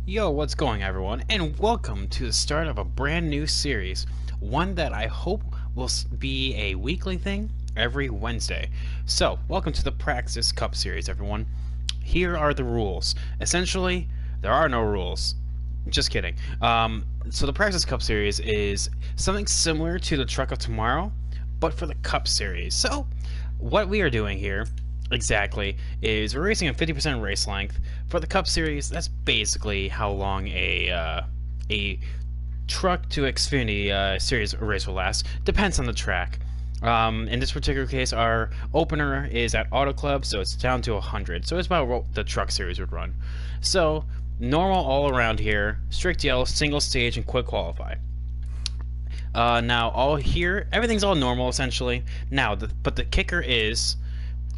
Yo, what's going everyone, and welcome to the start of a brand new series, one that I hope will be a weekly thing every Wednesday. So, welcome to the PRAXIS Cup series, everyone. Here are the rules. Essentially, there are no rules. Just kidding. So the PRAXIS Cup series is something similar to the Truck of Tomorrow, but for the Cup series. So, what we are doing here exactly is we're racing a 50% race length. For the Cup series, that's basically how long a Truck to Xfinity series race will last. Depends on the track. In this particular case, our opener is at Auto Club, so it's down to 100. So it's about what the Truck series would run. So normal all around here, strict yellow, single stage, and quick qualify. Now all here, everything's all normal essentially. Now, but the kicker is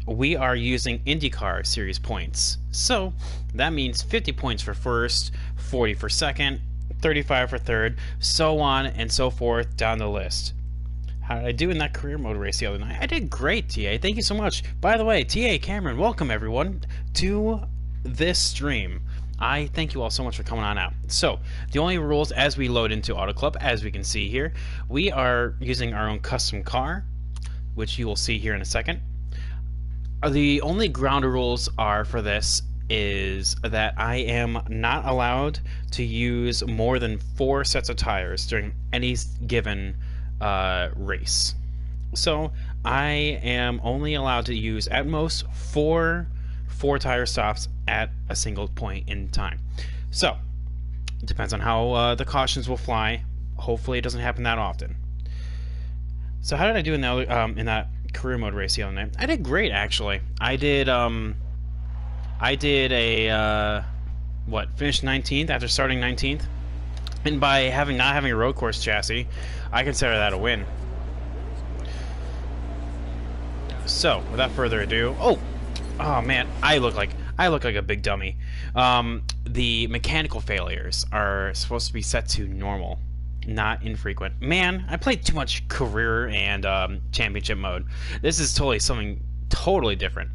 we are using Indycar series points. So that means 50 points for first, 40 for second, 35 for third, so on and so forth down the list. How did I do in that career mode race the other night? I did great, TA. Thank you so much. By the way, TA, Cameron, welcome everyone to this stream. I thank you all so much for coming on out. So, the only rules as we load into Auto Club, as we can see here, we are using our own custom car, which you will see here in a second. The only ground rules are for this is that I am not allowed to use more than 4 sets of tires during any given race. So I am only allowed to use at most four tire stops at a single point in time. So it depends on how the cautions will fly. Hopefully it doesn't happen that often. So how did I do in that career mode race the other night? I did great actually. I did a finished 19th after starting 19th, and by not having a road course chassis, I consider that a win. So without further ado, oh man, I look like a big dummy. The mechanical failures are supposed to be set to normal, not infrequent. Man, I played too much career and championship mode. This is totally something totally different.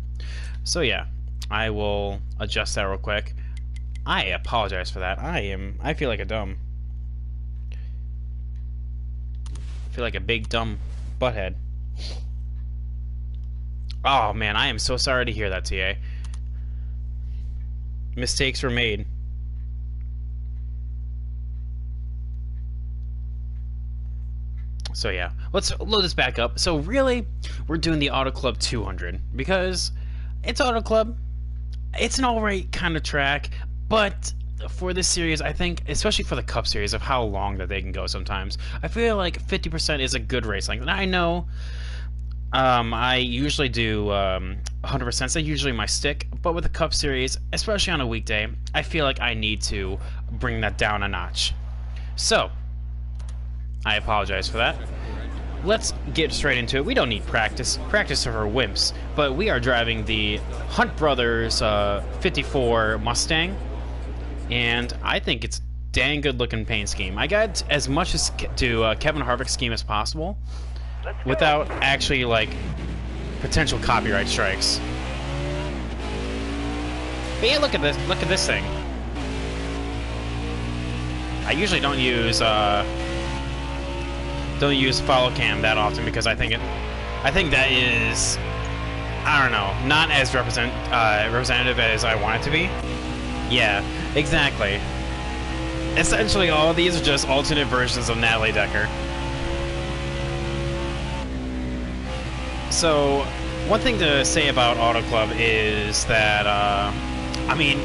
So yeah, I will adjust that real quick. I apologize for that. I feel like a dumb. I feel like a big dumb butthead. Oh man, I am so sorry to hear that, TA. Mistakes were made. So yeah, let's load this back up. So really, we're doing the Auto Club 200 because it's Auto Club. It's an alright kind of track, but for this series, I think, especially for the Cup series of how long that they can go sometimes, I feel like 50% is a good race length. And I know I usually do 100%, that's usually my stick, but with the Cup series, especially on a weekday, I feel like I need to bring that down a notch. So I apologize for that. Let's get straight into it. We don't need practice. Practice are for wimps. But we are driving the Hunt Brothers 54 Mustang, and I think it's dang good looking paint scheme. I got as much as to Kevin Harvick's scheme as possible without actually like potential copyright strikes. But yeah, look at this. Look at this thing. I usually don't use follow cam that often because I think that is, I don't know, not as representative as I want it to be. Yeah, exactly. Essentially, all of these are just alternate versions of Natalie Decker. So, one thing to say about Auto Club is that, I mean,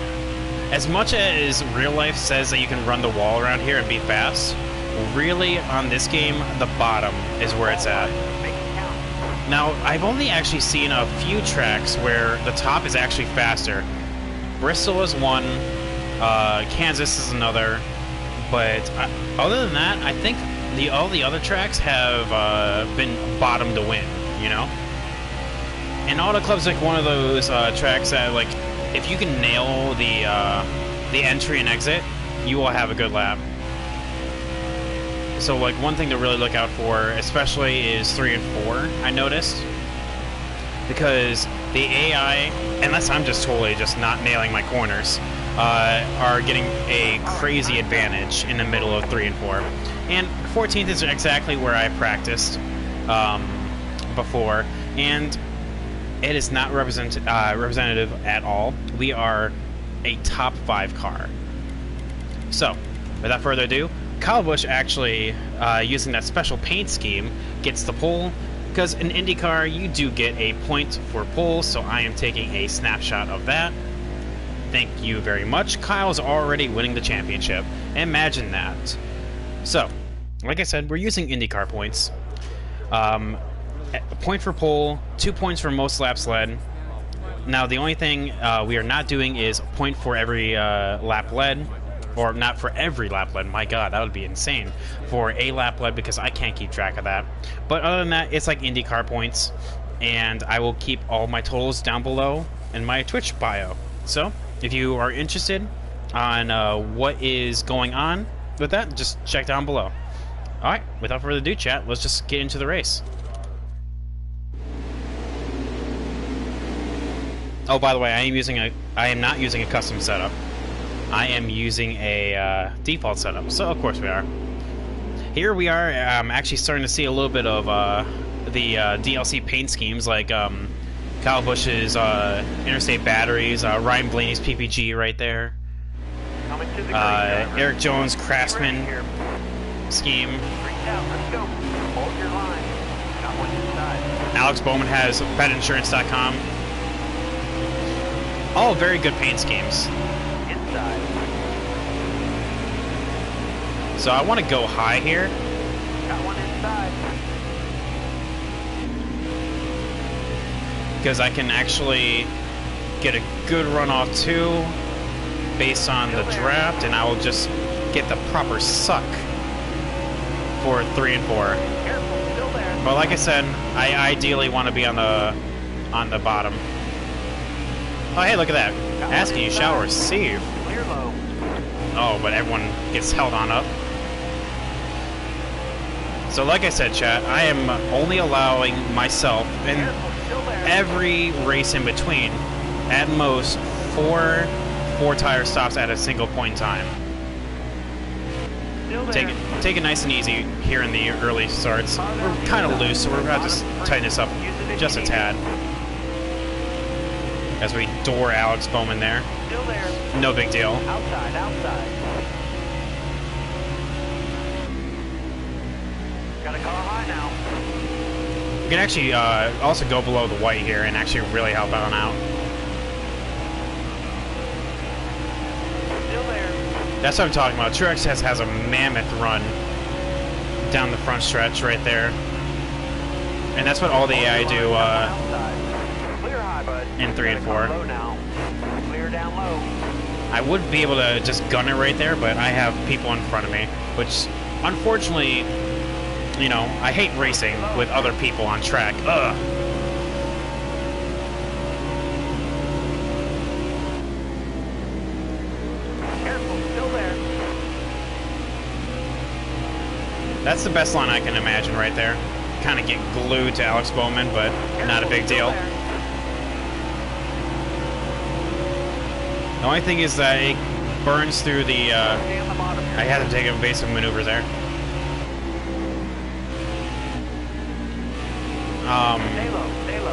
as much as real life says that you can run the wall around here and be fast, really, on this game, the bottom is where it's at. Now, I've only actually seen a few tracks where the top is actually faster. Bristol is one, Kansas is another, but other than that, I think all the other tracks have been bottom to win, you know? And Auto Club's like one of those tracks that, like, if you can nail the entry and exit, you will have a good lap. So, like, one thing to really look out for, especially, is 3 and 4, I noticed. Because the AI, unless I'm just totally just not nailing my corners, are getting a crazy advantage in the middle of 3 and 4. And 14th is exactly where I practiced before, and it is not representative at all. We are a top 5 car. So, without further ado, Kyle Busch actually, using that special paint scheme, gets the pole, because in IndyCar you do get a point for pole, so I am taking a snapshot of that. Thank you very much. Kyle's already winning the championship. Imagine that. So, like I said, we're using IndyCar points. A point for pole, 2 points for most laps led. Now, the only thing we are not doing is a point for every lap led. Or not for every lap led. My god, that would be insane. For a lap led, because I can't keep track of that. But other than that, it's like IndyCar points. And I will keep all my totals down below in my Twitch bio. So, if you are interested on what is going on with that, just check down below. Alright, without further ado, chat, let's just get into the race. Oh, by the way, I am not using a custom setup. I am using a default setup, so of course we are. Here we are actually starting to see a little bit of the DLC paint schemes, like Kyle Busch's Interstate Batteries, Ryan Blaney's PPG right there, Eric Jones' Craftsman scheme. Alex Bowman has betinsurance.com. All very good paint schemes. So I want to go high here. Got one inside. Because I can actually get a good runoff too, based on the draft, and I will just get the proper suck for 3 and 4. Careful, still there. But like I said, I ideally want to be on the bottom. Oh hey, look at that! Asking you shall receive. Clear low. Oh, but everyone gets held on up. So like I said, chat, I am only allowing myself, in every race in between, at most four tire stops at a single point in time. Take it nice and easy here in the early starts. We're kind of loose, so we're about to tighten this up just a tad. As we door Alex Bowman there. Still there. No big deal. Outside, outside. Got a car high now. You can actually also go below the white here and actually really help out. Still there. That's what I'm talking about. Truex has a mammoth run down the front stretch right there. And that's what all the AI do Clear high, bud. in 3 and 4. Low now. Clear down low. I would be able to just gun it right there, but I have people in front of me, which unfortunately, you know, I hate racing with other people on track. Ugh. Careful, still there. That's the best line I can imagine right there. Kind of get glued to Alex Bowman, but not a big deal. The only thing is that it burns through the, I had to take a evasive maneuver there.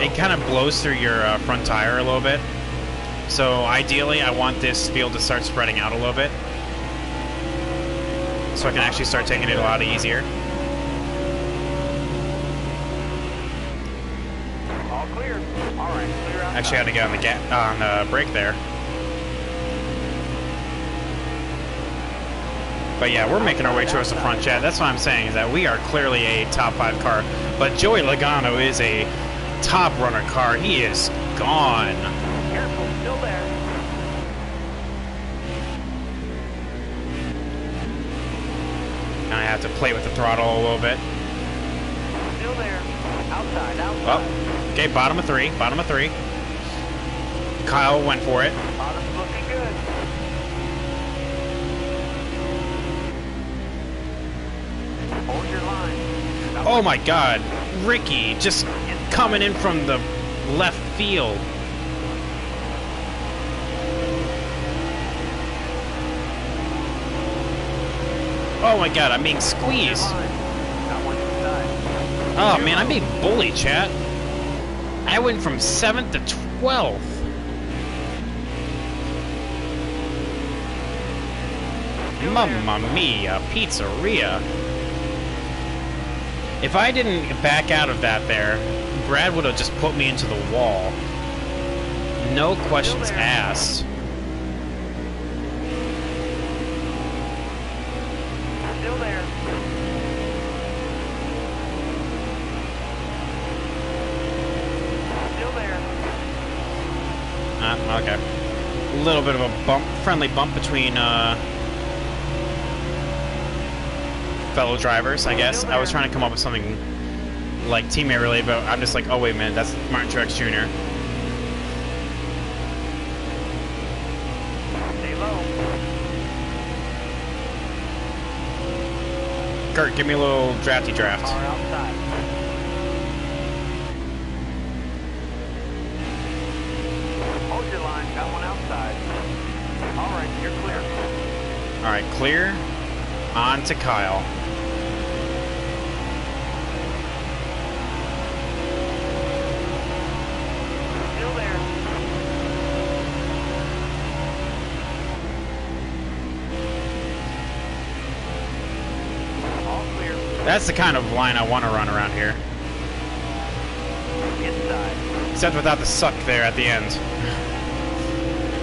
It kind of blows through your front tire a little bit. So ideally, I want this field to start spreading out a little bit, so I can actually start taking it a lot easier. All clear. All right, clear outside. Actually, I had to get on the brake there. But yeah, we're making our way towards the front, chat. That's what I'm saying, is that we are clearly a top 5 car. But Joey Logano is a top runner car. He is gone. Careful, still there. And I have to play with the throttle a little bit. Still there. Outside, outside. Well, okay, bottom of 3. Kyle went for it. Bottom's looking good. Hold your line. Oh my god, Ricky just coming in from the left field. Oh my god, I'm being squeezed. Got one inside. Oh man, I'm being bullied, chat. I went from 7th to 12th. Mamma mia, pizzeria. If I didn't back out of that there, Brad would have just put me into the wall. No questions asked. Still there. Still there. Okay. A little bit of a bump, friendly bump between fellow drivers, I guess. I was trying to come up with something like teammate related, but I'm just like, oh wait a minute, that's Martin Truex Jr. Stay low. Kurt, give me a little drafty draft. Car outside. Hold your line. Got one outside. All right, you're clear. All right, clear. On to Kyle. Still there. All clear. That's the kind of line I want to run around here. Inside. Except without the suck there at the end.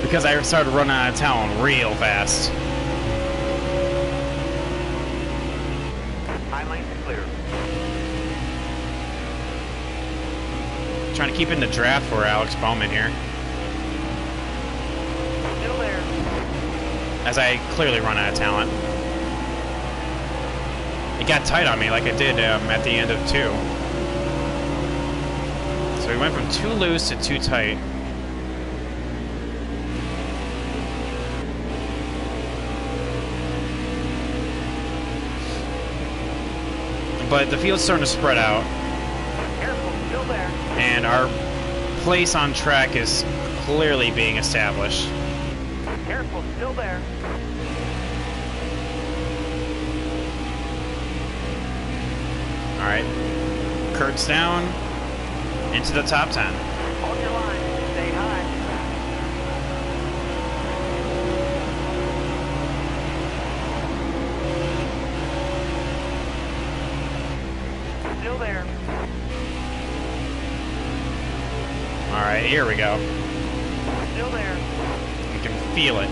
Because I started running out of town real fast. High lane's clear. Trying to keep in the draft for Alex Bowman here. Still there. As I clearly run out of talent. It got tight on me like it did at the end of 2. So we went from too loose to too tight. But the field's starting to spread out. Careful. Still there. And our place on track is clearly being established. Careful. Still there. Alright. Kurt's down. Into the top 10. Hold your line. Stay high. Still there. Alright, here we go. Still there. You can feel it.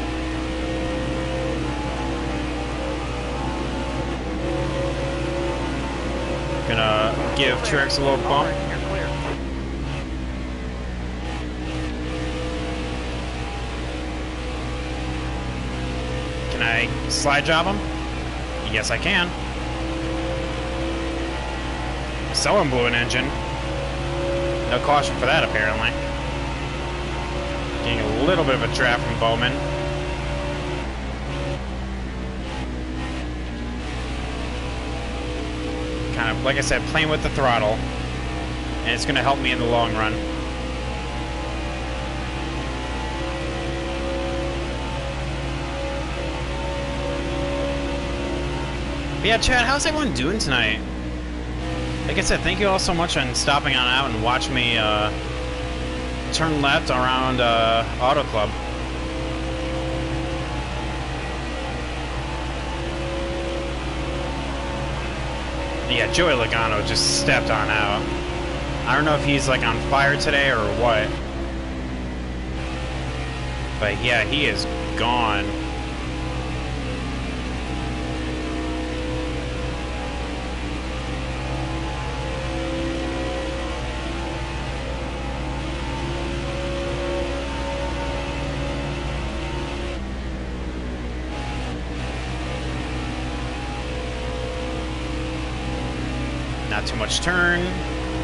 Gonna give Truex a little All bump. right, you're clear. Can I slide job him? Yes, I can. Someone blew an engine. No caution for that, apparently. Getting a little bit of a draft from Bowman. Kind of, like I said, playing with the throttle. And it's going to help me in the long run. But yeah, Chad, how's everyone doing tonight? Like I said, thank you all so much on stopping on out and watching me turn left around Auto Club. Yeah, Joey Logano just stepped on out. I don't know if he's like on fire today or what. But yeah, he is gone. Not too much turn.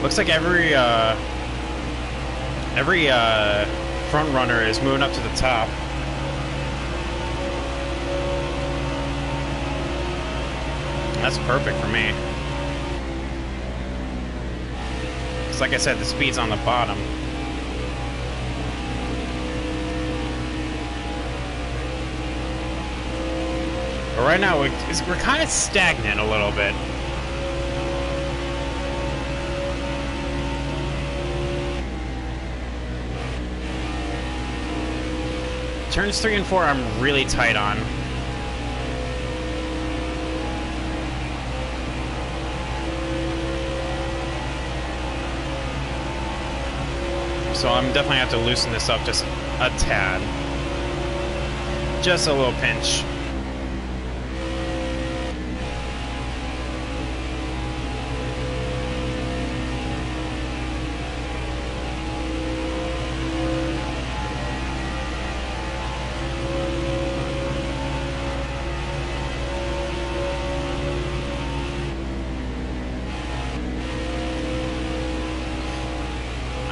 Looks like every front runner is moving up to the top. That's perfect for me. 'Cause like I said, the speed's on the bottom. But right now, we're kind of stagnant a little bit. Turns 3 and 4, I'm really tight on. So I'm definitely have to loosen this up just a tad. Just a little pinch.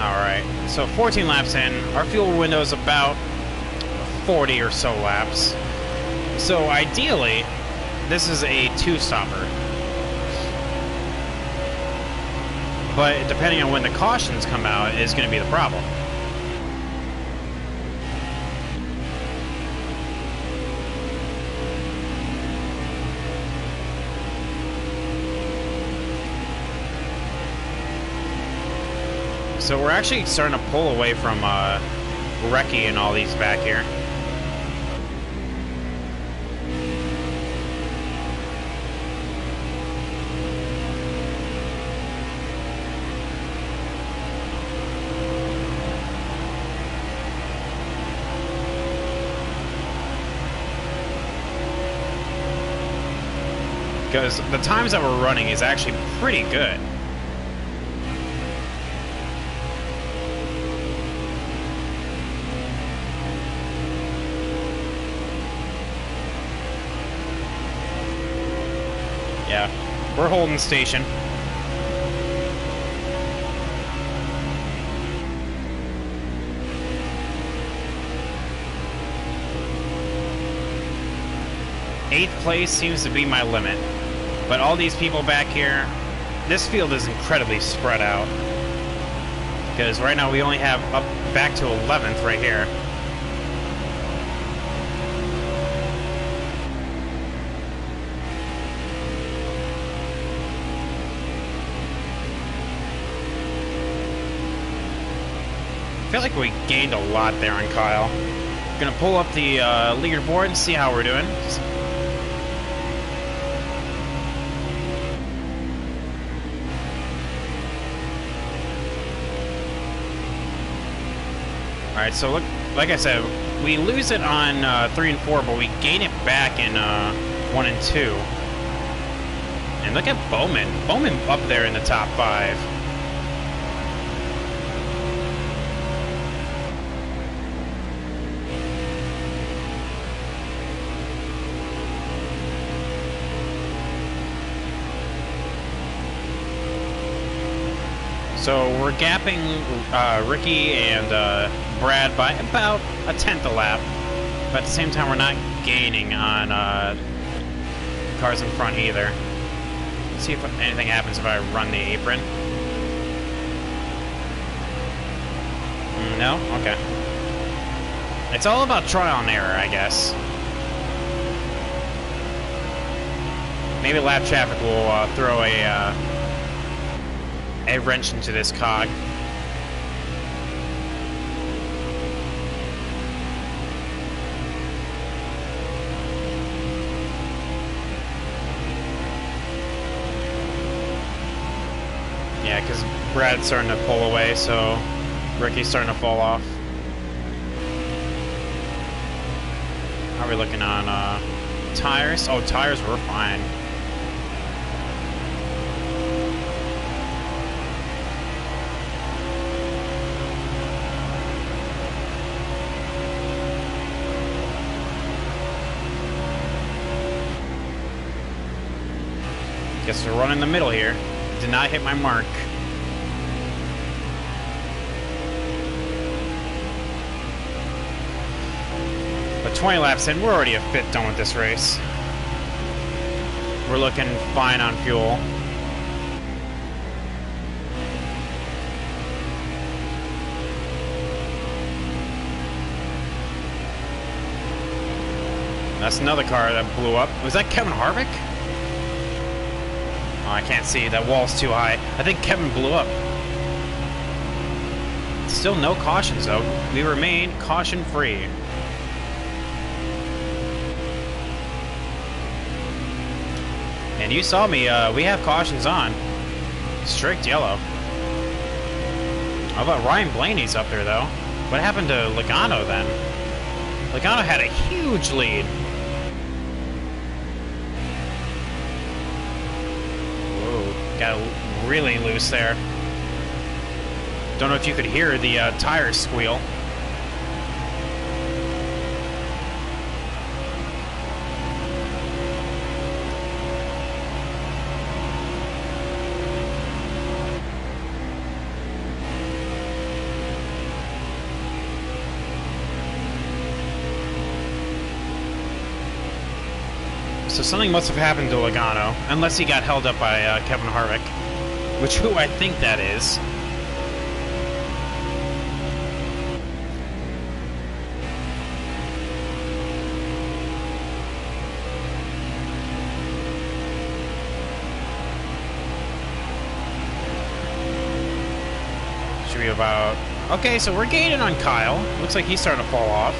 Alright, so 14 laps in. Our fuel window is about 40 or so laps. So ideally, this is a two-stopper. But depending on when the cautions come out is going to be the problem. So we're actually starting to pull away from Recce and all these back here. Because the times that we're running is actually pretty good. Yeah, we're holding station. Eighth place seems to be my limit. But all these people back here, this field is incredibly spread out. Because right now we only have up back to 11th right here. I feel like we gained a lot there on Kyle. Gonna pull up the leaderboard and see how we're doing. Alright, so look, like I said, we lose it on 3 and 4, but we gain it back in 1 and 2. And look at Bowman. Bowman up there in the top 5. So we're gapping Ricky and Brad by about a tenth a lap, but at the same time we're not gaining on cars in front either. Let's see if anything happens if I run the apron. No? Okay. It's all about trial and error, I guess. Maybe lap traffic will throw a wrench into this cog. Yeah, because Brad's starting to pull away, so Ricky's starting to fall off. How are we looking on tires? Oh, tires were fine. Guess we're running in the middle here. Did not hit my mark. But 20 laps in, we're already a bit done with this race. We're looking fine on fuel. That's another car that blew up. Was that Kevin Harvick? Oh, I can't see. That wall's too high. I think Kevin blew up. Still no cautions, though. We remain caution-free. And you saw me, we have cautions on. Strict yellow. How about Ryan Blaney's up there, though? What happened to Logano, then? Logano had a huge lead. Whoa, got really loose there. Don't know if you could hear the tires squeal. So something must have happened to Logano, unless he got held up by Kevin Harvick, who I think that is. Should be about... Okay, so we're gaining on Kyle. Looks like he's starting to fall off.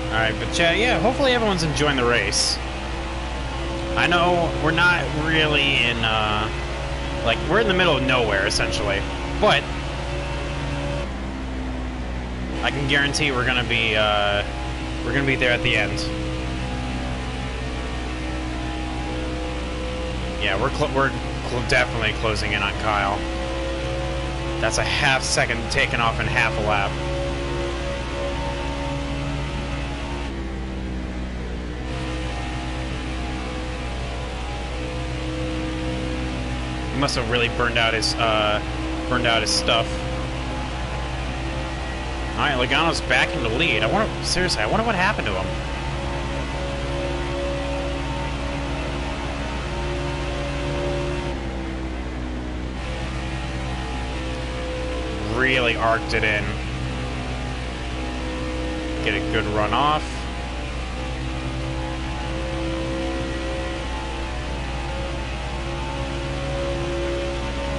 Alright, but chat, yeah, hopefully everyone's enjoying the race. I know we're not really in, like, we're in the middle of nowhere, essentially. But I can guarantee we're gonna be there at the end. Yeah, we're definitely closing in on Kyle. That's a half second taken off in half a lap. He must have really burned out his stuff. All right, Logano's back in the lead. I wonder what happened to him. Really arced it in. Get a good run off.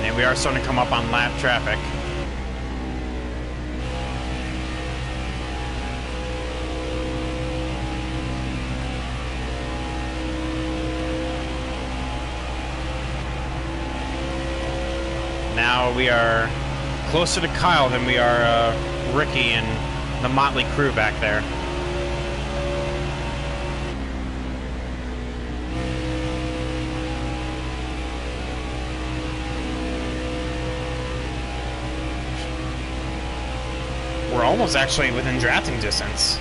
And we are starting to come up on lap traffic. Now we are closer to Kyle than we are Ricky and the motley crew back there. We're almost actually within drafting distance.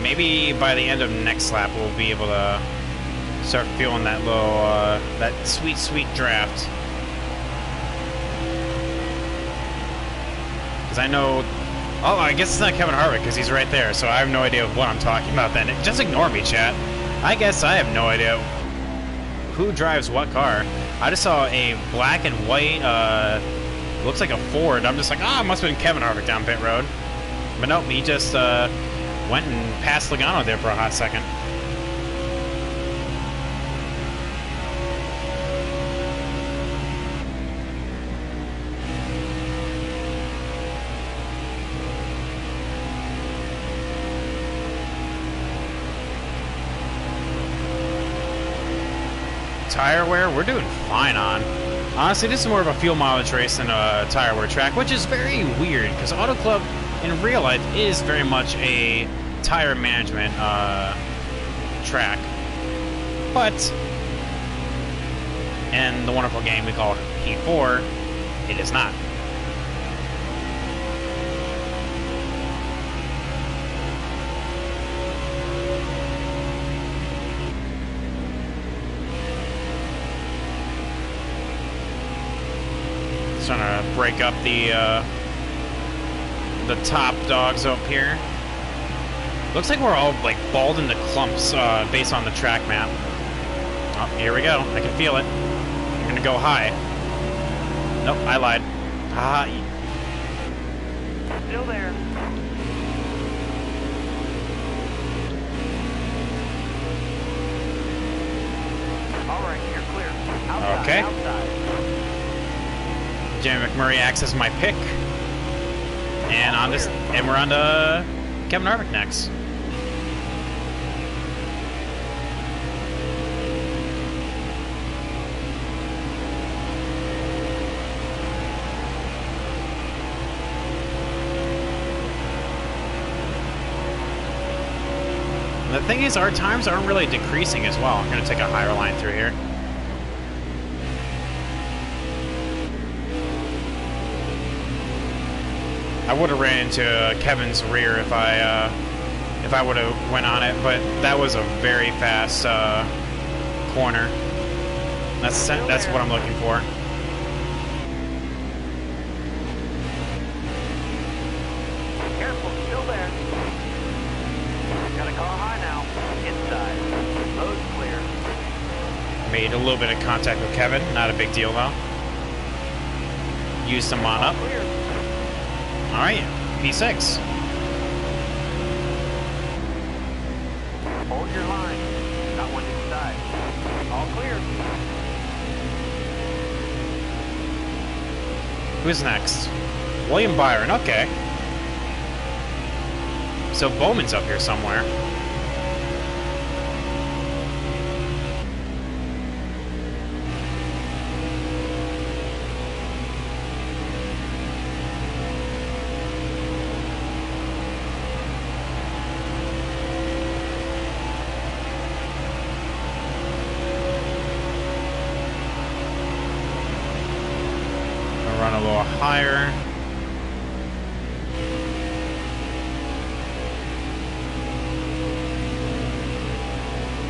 Maybe by the end of next lap we'll be able to start feeling that little, that sweet, sweet draft. Because I know... Oh, I guess it's not Kevin Harvick because he's right there, so I have no idea what I'm talking about then. Just ignore me, chat. I guess I have no idea who drives what car. I just saw a black and white, looks like a Ford. I'm just like, it must have been Kevin Harvick down pit road. But nope, he just went and passed Logano there for a hot second. Tire wear, we're doing fine on. Honestly, this is more of a fuel mileage race than a tire wear track, which is very weird because Auto Club in real life is very much a tire management track. But and the wonderful game we call P4, it is not. Trying to break up the top dogs up here. Looks like we're all like balled into clumps based on the track map. Oh, here we go. I can feel it. I'm gonna go high. Nope, I lied. Ah. Still there. All right, you're clear. Outside, Okay. outside. Jamie McMurray acts as my pick. And on this, and we're on to Kevin Harvick next. The thing is, our times aren't really decreasing as well. I'm going to take a higher line through here. I would have ran into Kevin's rear if I would have went on it, but that was a very fast corner. That's what I'm looking for. Careful, still there. Got a car high now. Inside. Road's clear. Made a little bit of contact with Kevin. Not a big deal though. Used him on up. Clear. All right, P6. Hold your line. Got one inside. All clear. Who's next? William Byron. Okay. So Bowman's up here somewhere. Run a little higher.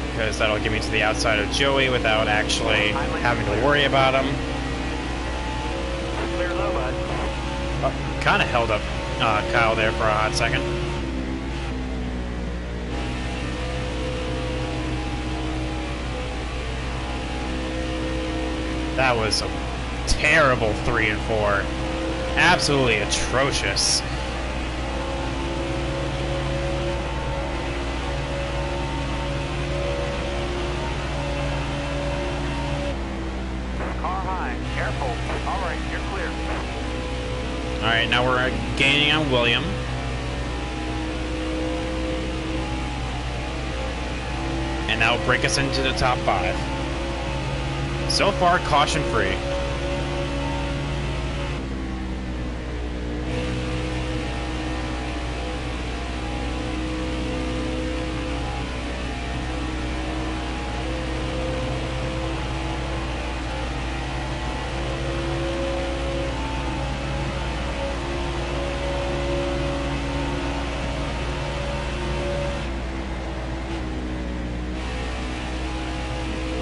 Because that'll get me to the outside of Joey without actually having to worry about him. Clear low, bud. Oh, kind of held up Kyle there for a hot second. That was a terrible 3 and 4. Absolutely atrocious. Car high. Careful. All right, you're clear. All right, now we're gaining on William. And that'll break us into the top 5. So far, caution free.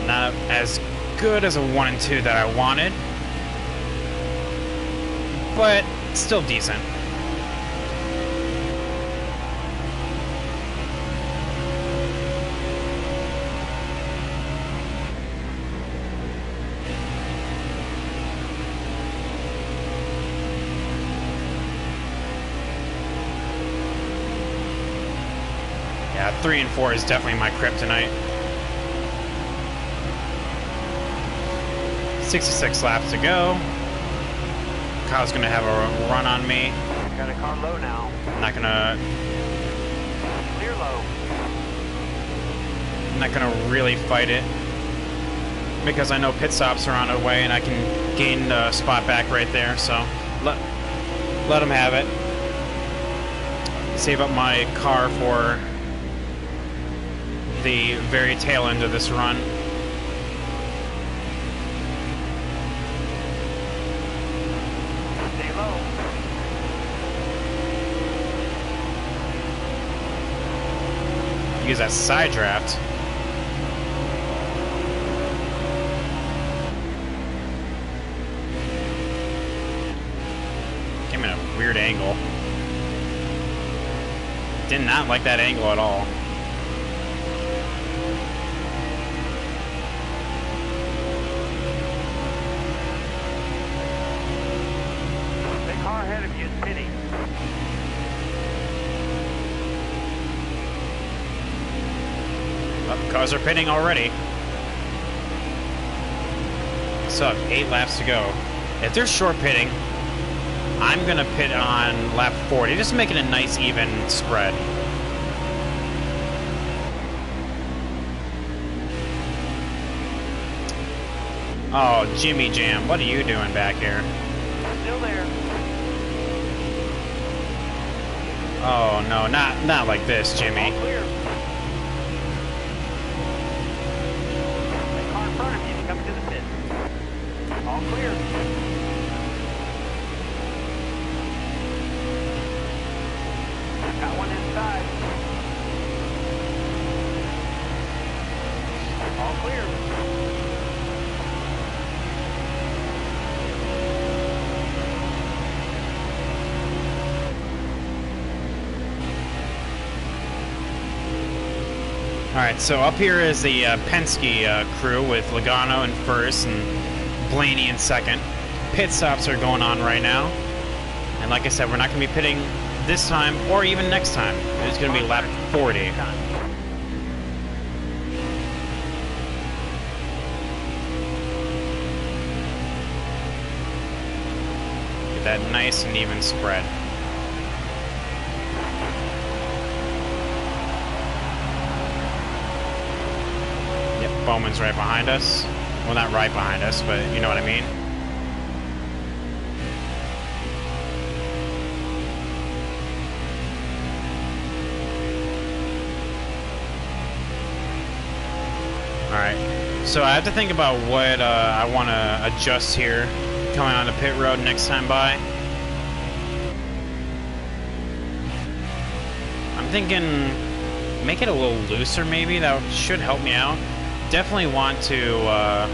Not as good as a 1 and 2 that I wanted, but still decent. Yeah, 3 and 4 is definitely my kryptonite. 66 laps to go. Kyle's gonna have a run on me. Got a car low now. Clear low. I'm not gonna really fight it because I know pit stops are on the way and I can gain the spot back right there. So let him have it. Save up my car for the very tail end of this run. use that side draft. Came in a weird angle. Did not like that angle at all. The car ahead of you is pitting. Oh, cars are pitting already. So 8 laps to go. If they're short pitting, I'm gonna pit on lap 40, just making a nice even spread. Oh, Jimmy Jam, what are you doing back here? Still there. Oh no, not like this, Jimmy. All clear. The car in front of you is coming to the pit. All clear. Got one inside. All clear. Alright, so up here is the Penske crew with Logano in first and Blaney in second. Pit stops are going on right now. And like I said, we're not going to be pitting this time or even next time. It's going to be lap 40. Get that nice and even spread. Yep, Bowman's right behind us. Well, not right behind us, but you know what I mean. Alright, so I have to think about what I want to adjust here coming on the pit road next time by. I'm thinking make it a little looser maybe, that should help me out. Definitely want to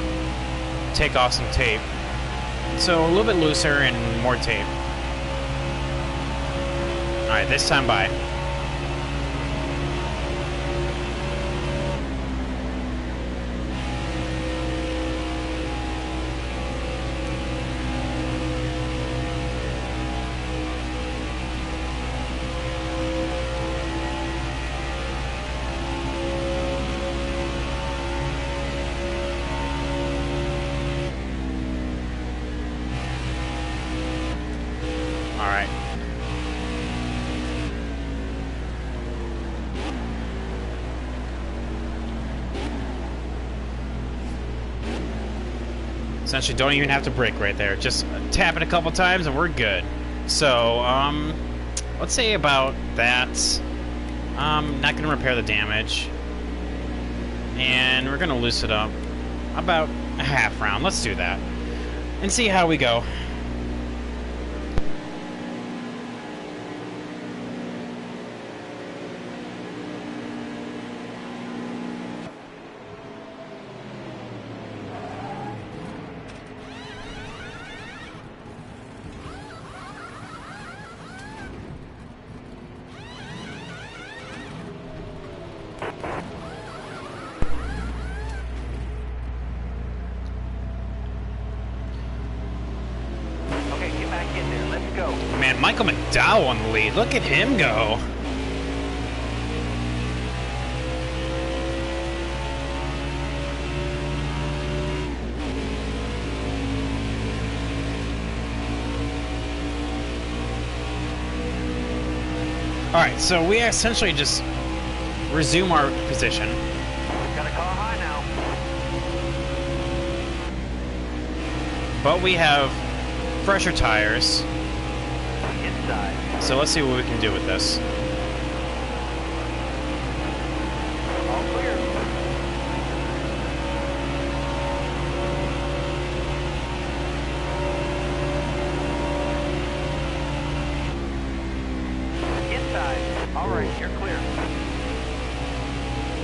take off some tape. So a little bit looser and more tape. Alright, this time by. Alright. Essentially, don't even have to brake right there. Just tap it a couple times and we're good. So, let's say about that. Not going to repair the damage. And we're going to loose it up about a half round. Let's do that. And see how we go. Man, Michael McDowell on the lead. Look at him go. Alright, so we essentially just resume our position. Got a car high now. But we have fresher tires. Inside. So let's see what we can do with this. All clear. Inside. All right, you're clear.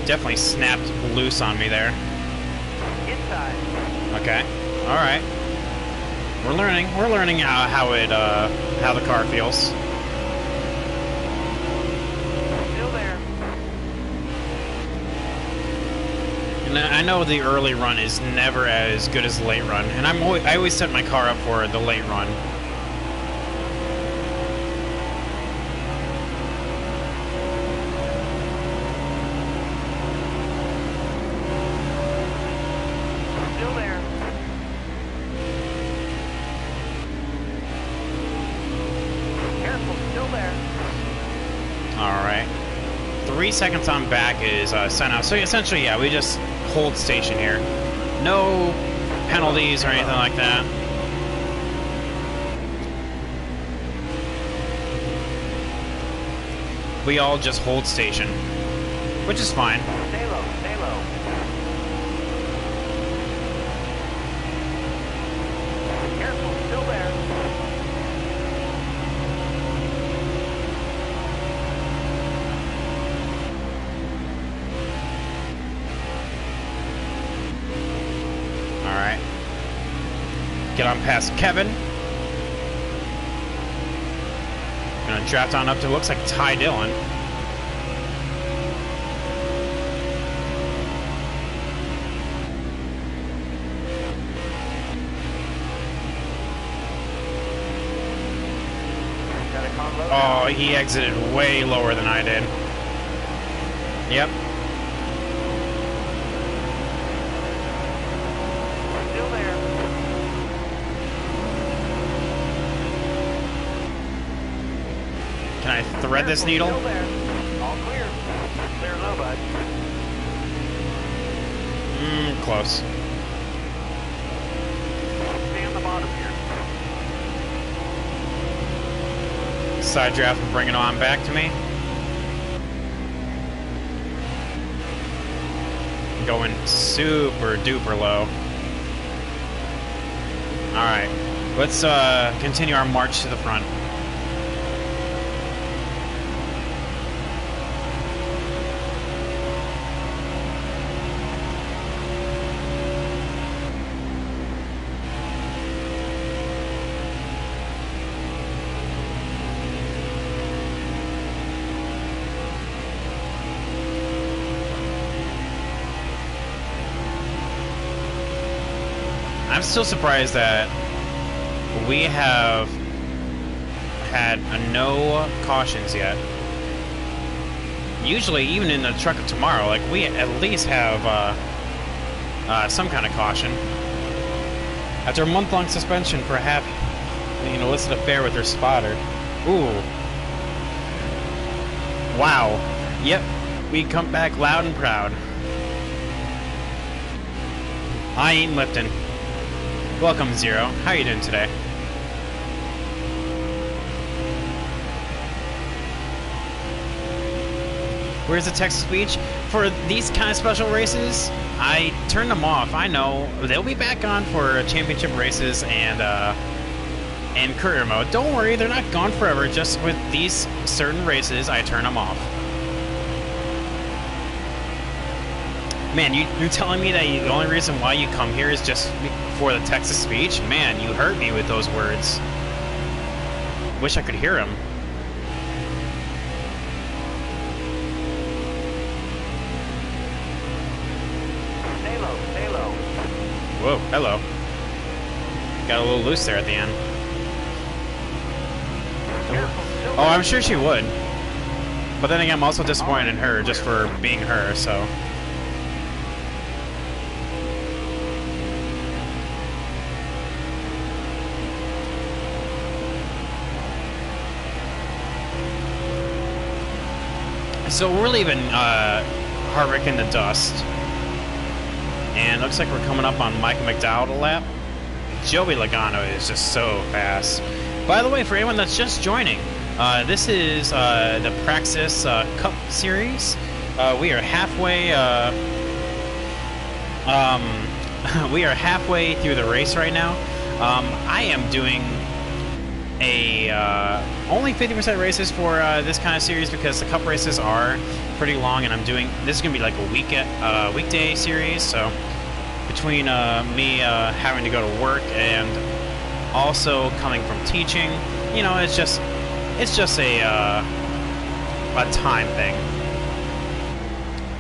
definitely snapped loose on me there. Inside. Okay. All right. We're learning. We're learning how the car feels. Still there. And I know the early run is never as good as the late run, and I always set my car up for the late run. Still there. Careful, still there. All right. 3 seconds on back is sign out. So essentially, yeah, we just hold station here. No penalties or anything like that. We all just hold station, which is fine. Stay low, stay low. Careful, still there. All right. Get on past Kevin. Gonna draft on up to looks like Ty Dillon. Got a car low. Oh, he exited way lower than I did. Yep. Still there. Can I thread this needle? Still there. All clear. Clear low, bud. Close. Stay on the bottom here. Side draft and bring it on back to me. Going super duper low. Alright. Let's continue our march to the front. I'm still surprised that we have had no cautions yet. Usually, even in the truck of tomorrow, like we at least have some kind of caution. After a month-long suspension for having an illicit affair with her spotter. Ooh. Wow. Yep. We come back loud and proud. I ain't lifting. Welcome, Zero. How are you doing today? Where's the text speech? For these kind of special races, I turned them off. I know they'll be back on for championship races and career mode. Don't worry, they're not gone forever. Just with these certain races, I turn them off. Man, you're telling me that the only reason why you come here is just for the Texas speech? Man, you hurt me with those words. Wish I could hear them. Stay low, stay low. Whoa, hello. Got a little loose there at the end. Careful, still Oh, I'm sure she would. But then again, I'm also disappointed in her just for being her, so... So we're leaving Harvick in the dust. And looks like we're coming up on Mike McDowell a lap. Joey Logano is just so fast. By the way, for anyone that's just joining, this is the PRAXIS Cup Series. We are halfway we are halfway through the race right now. I am doing only 50% races for this kind of series because the cup races are pretty long, and this is gonna be like a weekday series. So between me having to go to work and also coming from teaching, you know, it's just a time thing.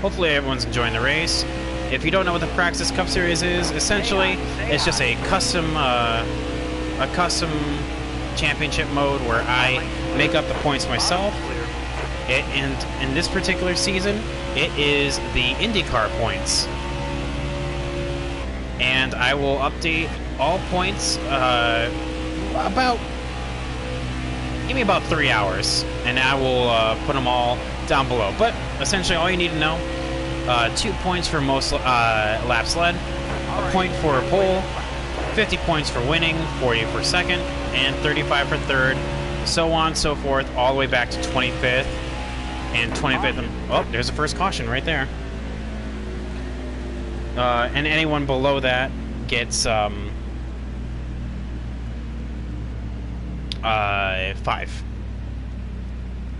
Hopefully everyone's enjoying the race. If you don't know what the PRAXIS Cup Series is, essentially it's just a custom championship mode where I make up the points myself. And in this particular season, it is the Indycar points. And I will update all points give me about 3 hours, and I will put them all down below. But essentially all you need to know, 2 points for most laps led, a point for a pole, 50 points for winning, 40 for second, and 35 for third, so on and so forth, all the way back to 25th. And 25th, oh, there's the first caution right there. And anyone below that gets 5.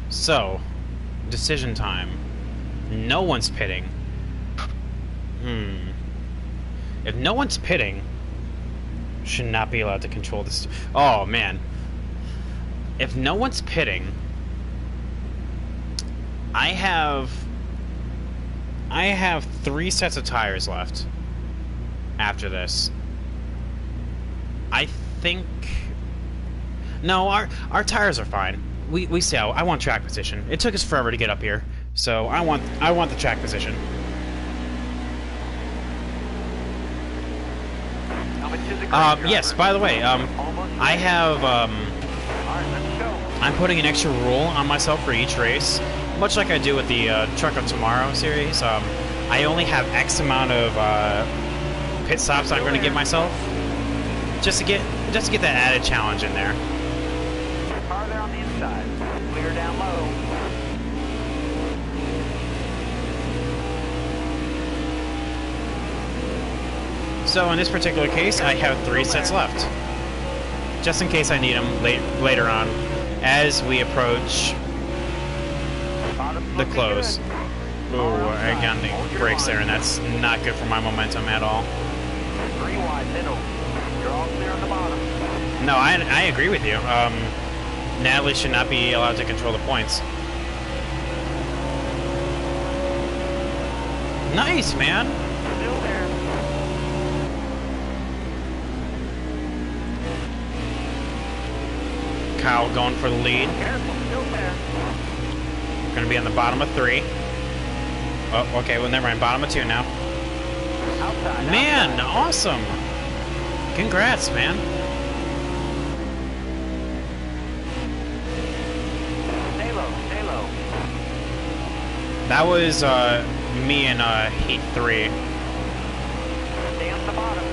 So, decision time. No one's pitting. If no one's pitting, should not be allowed to control this. Oh man. If no one's pitting, I have 3 sets of tires left after this. I think no, our tires are fine. We see how I want track position. It took us forever to get up here, so I want the track position. Yes, by the way, I have I'm putting an extra rule on myself for each race, much like I do with the Truck of Tomorrow series. I only have X amount of pit stops I'm going to give myself, just to get that added challenge in there. Car there on the inside. Clear down low. So in this particular case, I have 3 sets left, just in case I need them later on, as we approach the close. Ooh, I got the brakes there, and that's not good for my momentum at all. 3 wide middle. You're all clear on the bottom. No, I agree with you. Natalie should not be allowed to control the points. Nice, man. Still there. Kyle going for the lead. Careful, still there. Going to be on the bottom of 3. Oh, okay, well, never mind. Bottom of 2 now. Outside. Man, outside. awesome. Congrats, man. Stay low, stay low. That was me in Heat 3. Stay on the bottom.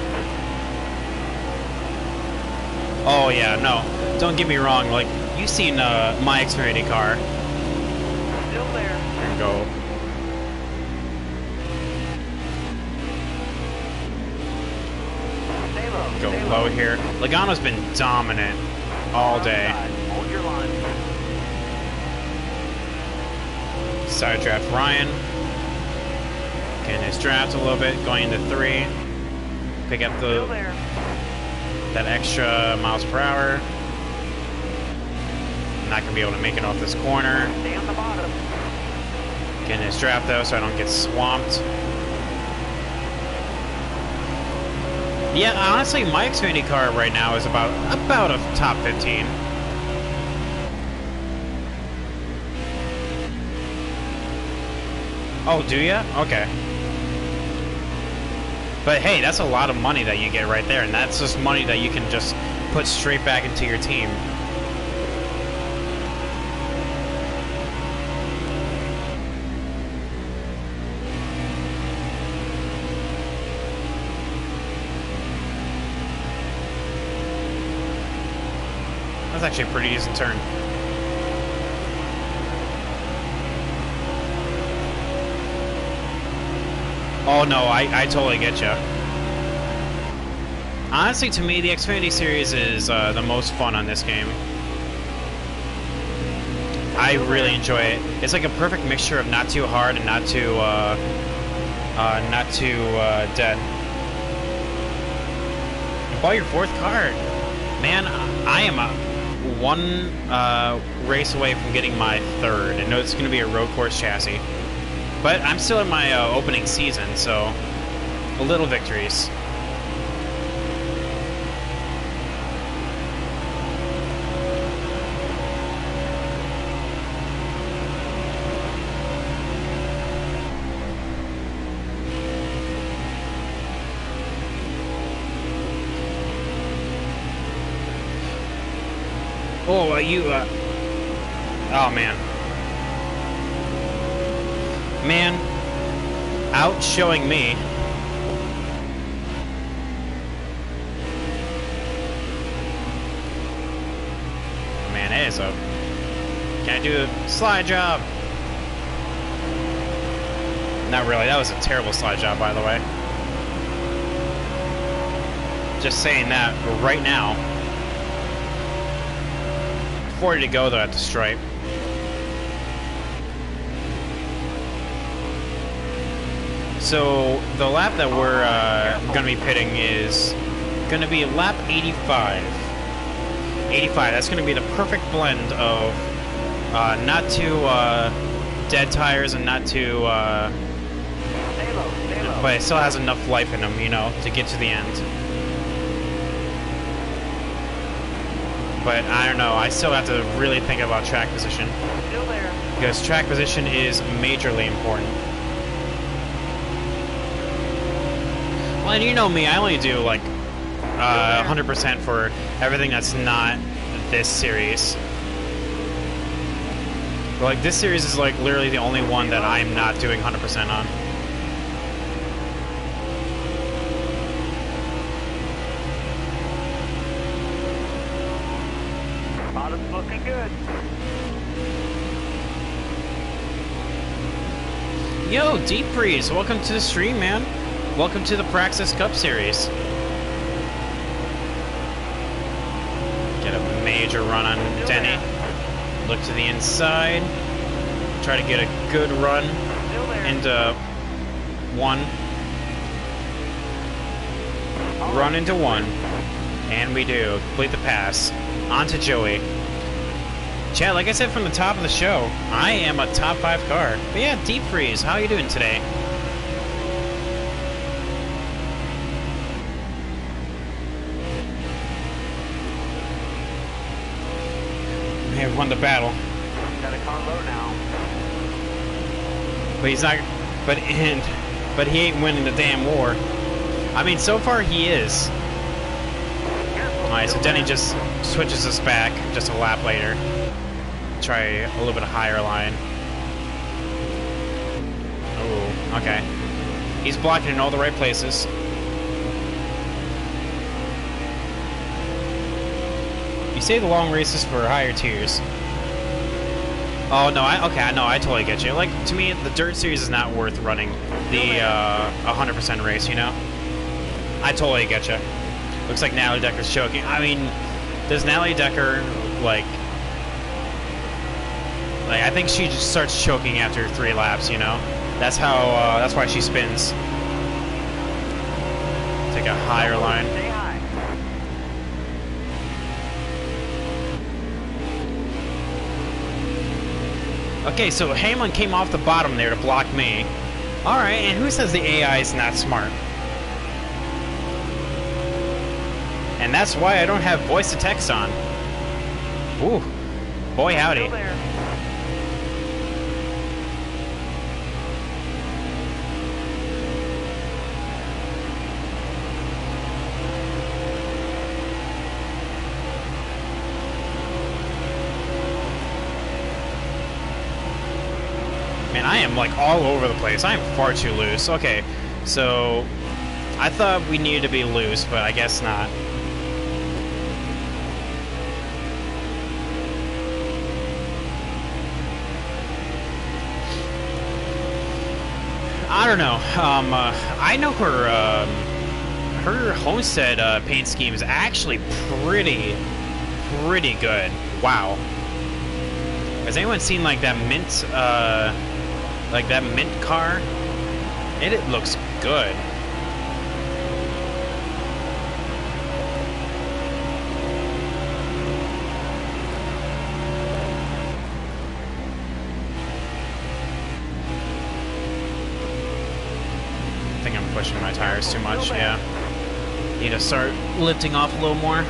Oh, yeah, no. Don't get me wrong. Like, you've seen my Xfinity car. Still there. There we go. Stay low. Go stay low here. Logano's been dominant all day. Outside. Hold your line. Side draft Ryan. Getting his draft a little bit, going into 3. Pick up Still there. that extra miles per hour. Not gonna be able to make it off this corner. Stay on the bottom. Getting his draft though, so I don't get swamped. Yeah, honestly, my Xfinity car right now is about a top 15. Oh, do ya? Okay. But hey, that's a lot of money that you get right there, and that's just money that you can just put straight back into your team. That's actually a pretty decent turn. Oh no, I totally get you. Honestly, to me, the Xfinity Series is the most fun on this game. I really enjoy it. It's like a perfect mixture of not too hard and not too dead. You bought your 4th car, man. I am one race away from getting my 3rd. I know it's going to be a road course chassis, but I'm still in my opening season, so little victories. Oh, oh, man. Man, outshowing me. Man, it is a... Can I do a slide job? Not really. That was a terrible slide job, by the way. Just saying that right now. 40 to go though at the stripe. So the lap that we're going to be pitting is going to be lap 85. 85. That's going to be the perfect blend of not too dead tires and not too, but it still has enough life in them, you know, to get to the end. But I don't know, I still have to really think about track position. Still there. Because track position is majorly important. Well, and you know me, I only do like 100% for everything that's not this series. But, like, this series is like literally the only one that I'm not doing 100% on. Bottom's looking good. Yo, Deep Freeze, welcome to the stream, man. Welcome to the PRAXIS Cup Series. Get a major run on Denny. Look to the inside. Try to get a good run into one. Run into one. And we do. Complete the pass. On to Joey. Chad, like I said from the top of the show, I am a top 5 car. But yeah, Deep Freeze, how are you doing today? We have won the battle. Got a car low now. But he's not. But he ain't winning the damn war. I mean, so far he is. Alright, so Denny just switches us back just a lap later. Try a little bit of higher line. Oh, okay. He's blocking in all the right places. You say the long races for higher tiers. Oh no, I totally get you. Like, to me, the dirt series is not worth running the 100% race, you know? I totally get you. Looks like Natalie Decker's choking. I mean, does Natalie Decker, like I think she just starts choking after 3 laps, you know? That's how, that's why she spins. Take a higher line. Stay high. Okay, so Hamlin came off the bottom there to block me. Alright, and who says the AI is not smart? And that's why I don't have voice to text on. Ooh, boy howdy. Still there. Man, I am like all over the place. I am far too loose. Okay, so I thought we needed to be loose, but I guess not. I don't know. I know her Homestead paint scheme is actually pretty good. Wow. Has anyone seen like that mint car? It looks good. I think I'm pushing my tires too much, yeah. Need to start lifting off a little more.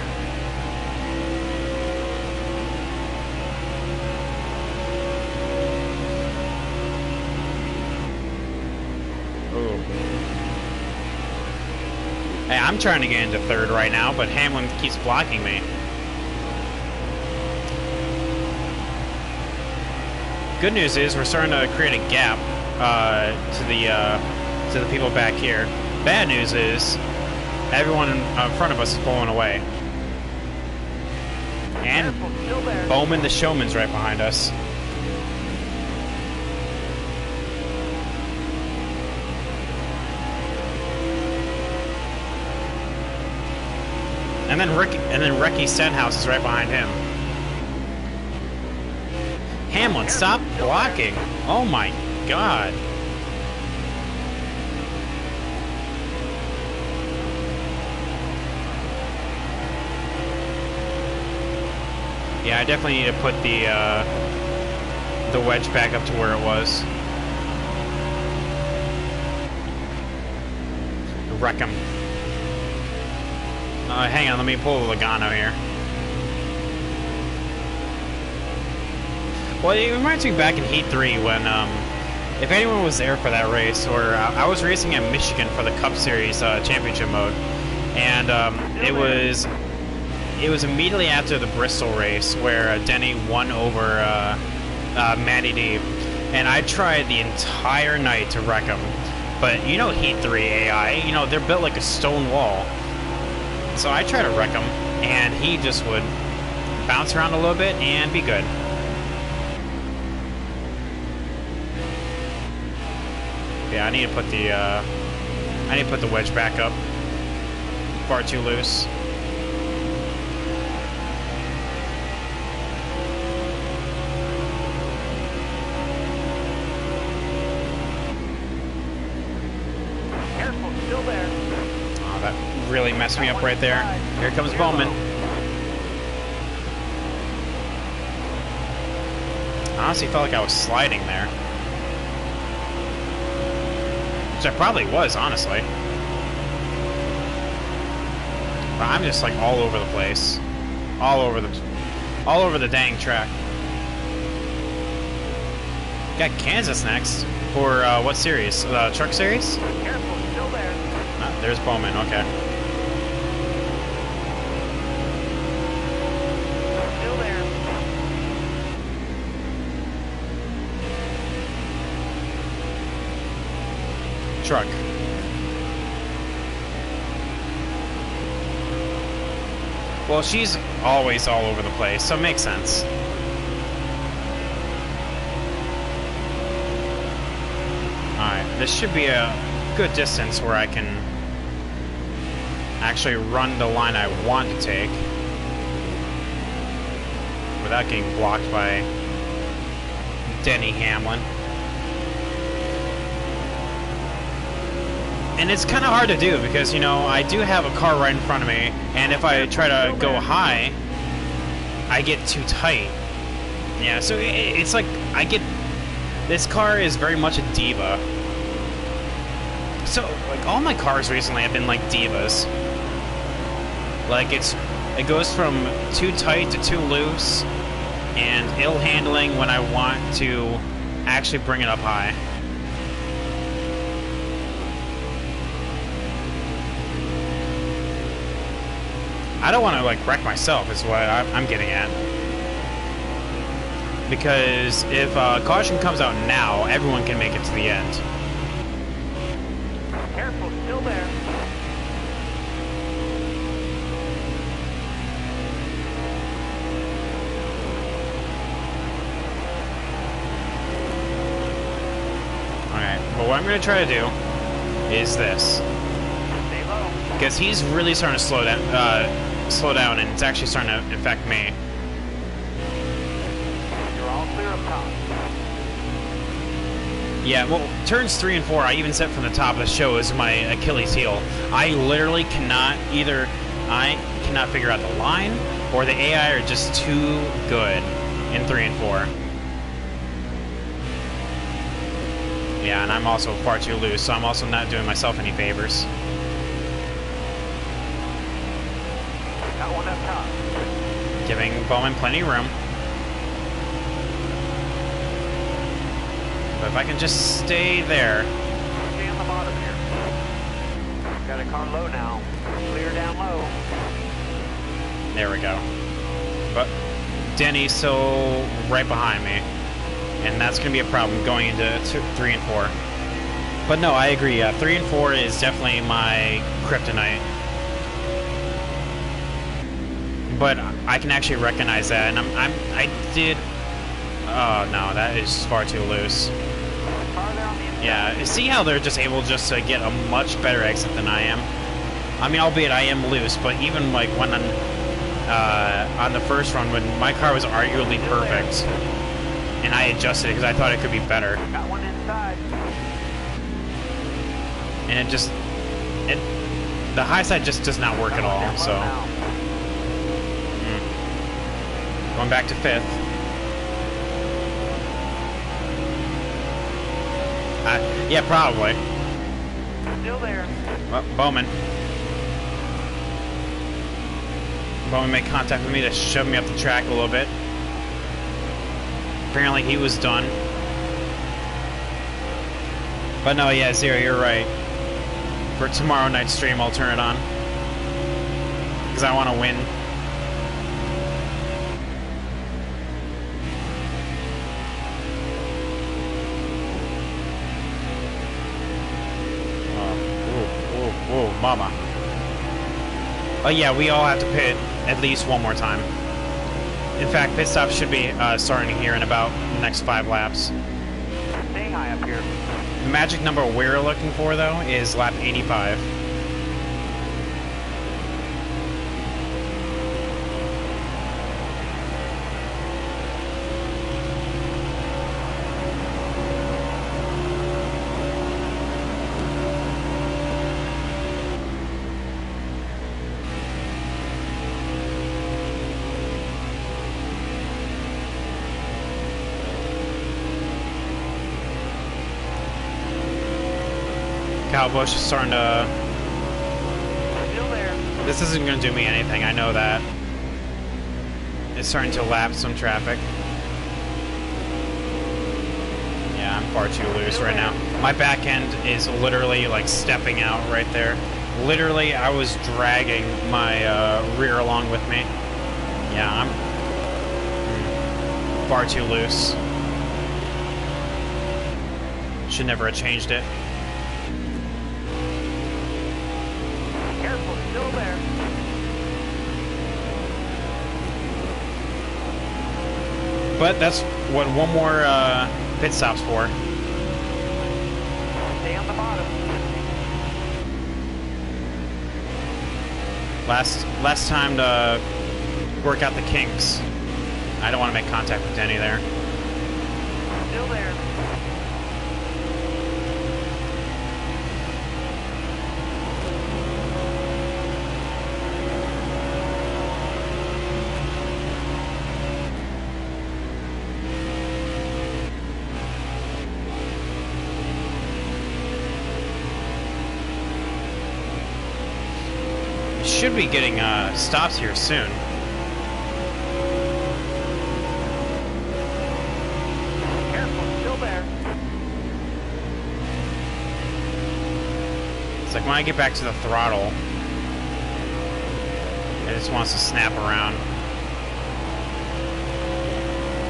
Ooh. Hey, I'm trying to get into third right now, but Hamlin keeps blocking me. Good news is we're starting to create a gap to the people back here. Bad news is everyone in front of us is pulling away. And Bowman the Showman's right behind us. And then Ricky Stenhouse is right behind him. Hamlin, stop blocking. Oh my god. Yeah, I definitely need to put the wedge back up to where it was. Wreck him. Hang on, let me pull the Logano here. Well, it reminds me back in Heat 3 when, if anyone was there for that race, or I was racing at Michigan for the Cup Series championship mode, and it was immediately after the Bristol race where Denny won over Matty D, and I tried the entire night to wreck him, but you know Heat 3 AI, you know, they're built like a stone wall. So I try to wreck him, and he just would bounce around a little bit and be good. Yeah, I need to put the wedge back up. Far too loose. Careful, still there. Oh, that really messed me up right there. Here comes Bowman. I honestly felt like I was sliding there. Which I probably was, honestly. But I'm just like all over the place. All over the dang track. Got Kansas next. For what series? Truck series? Careful, still there. There's Bowman, okay. Still there. Truck. Well, she's always all over the place, so it makes sense. Alright, this should be a good distance where I can actually run the line I want to take without getting blocked by Denny Hamlin. And it's kind of hard to do because, you know, I do have a car right in front of me, and if I try to go high, I get too tight. Yeah, so it's like, this car is very much a diva. So, like, all my cars recently have been like divas. Like, it goes from too tight to too loose, and ill handling when I want to actually bring it up high. I don't want to, like, wreck myself, is what I'm getting at. Because if caution comes out now, everyone can make it to the end. Careful, still there. Alright, but what I'm going to try to do is this. Stay low. because he's really starting to slow down, and it's actually starting to affect me. You're all clear up top. Yeah, well, turns 3 and 4, I even said from the top of the show, is my Achilles heel. I literally cannot figure out the line, or the AI are just too good in 3 and 4. Yeah, and I'm also far too loose, so I'm also not doing myself any favors. Got one up top. Giving Bowman plenty of room. But if I can just stay there. Stay on the bottom here. Got a car low now. Clear down low. There we go. But Denny's still right behind me. And that's going to be a problem going into 3 and 4. But no, I agree. 3 and 4 is definitely my kryptonite. But I can actually recognize that, and I did. Oh no, that is far too loose. Yeah, see how they're just able just to get a much better exit than I am. I mean, albeit I am loose, but even like when on the first run when my car was arguably perfect, and I adjusted it because I thought it could be better. Got one inside. And the high side just does not work at all. So going back to 5th. Yeah, probably. Still there. Well, Bowman made contact with me to shove me up the track a little bit. Apparently he was done. But no, yeah, Zero, you're right. For tomorrow night's stream, I'll turn it on. Because I want to win. Whoa, mama. Oh yeah, we all have to pit at least one more time. In fact, pit stops should be starting here in about the next 5 laps. Stay high up here. The magic number we're looking for, though, is lap 85. Kyle Busch is starting to... Still there. This isn't going to do me anything, I know that. It's starting to lap some traffic. Yeah, I'm far too loose right now. My back end is literally like stepping out right there. Literally, I was dragging my rear along with me. Yeah, I'm far too loose. Should never have changed it. Careful, still there. But that's what one more pit stop's for. Stay on the bottom. Last time to work out the kinks. I don't want to make contact with Denny there. Still there. Should be getting stops here soon. Careful, still there. It's like when I get back to the throttle, it just wants to snap around.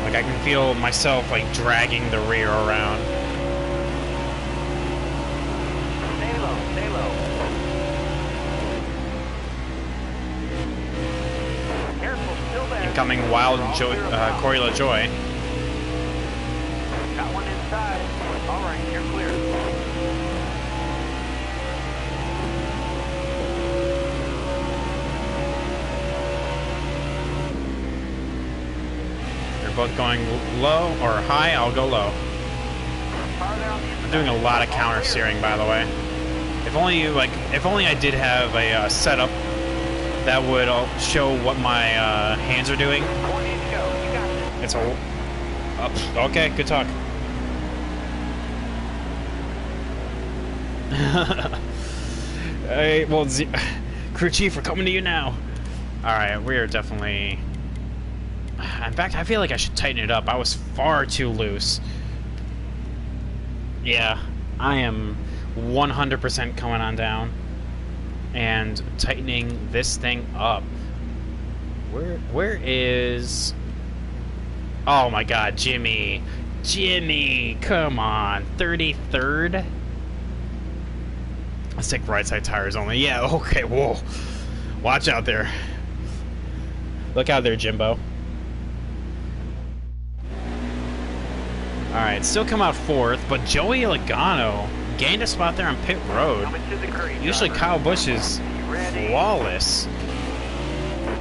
Like I can feel myself like dragging the rear around. Stay low, stay low. Careful, still there. Incoming Wild Corey LaJoy. Got one inside. All right, you're clear. both going low or high, I'll go low. I'm doing a lot of counter steering, by the way. If only I did have a setup that would show what my hands are doing. It's a okay, good talk. Hey, well, crew chief, we're coming to you now. All right, we are definitely. In fact, I feel like I should tighten it up. I was far too loose. Yeah, I am 100% coming on down and tightening this thing up. Where is... Oh my god, Jimmy. Jimmy, come on. 33rd? Let's take right side tires only. Yeah, okay, whoa. Watch out there. Look out there, Jimbo. Alright, still come out 4th, but Joey Logano gained a spot there on pit road. Usually Kyle Busch is flawless.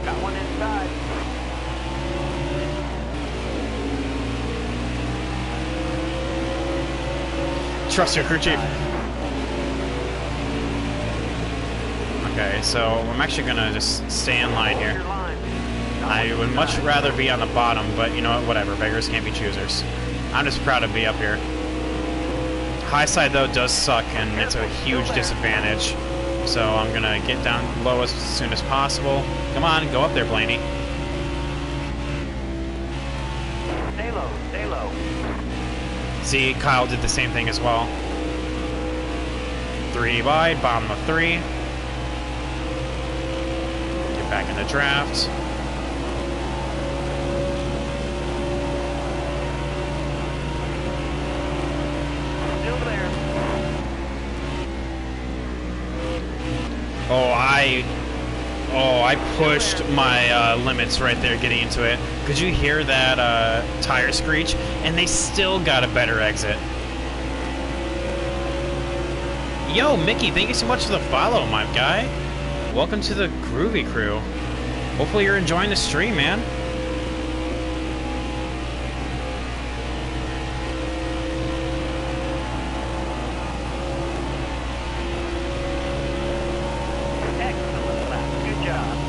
Got one inside. Trust your crew chief. Okay, so I'm actually gonna just stay in line here. I would much rather be on the bottom, but you know what, whatever, beggars can't be choosers. I'm just proud to be up here. High side, though, does suck, and it's a huge disadvantage. So I'm going to get down low as soon as possible. Come on, go up there, Blaney. Stay low, stay low. See, Kyle did the same thing as well. 3 wide, bottom of 3. Get back in the draft. I pushed my limits right there getting into it. Could you hear that tire screech? And they still got a better exit. Yo, Mickey, thank you so much for the follow, my guy. Welcome to the Groovy Crew. Hopefully you're enjoying the stream, man.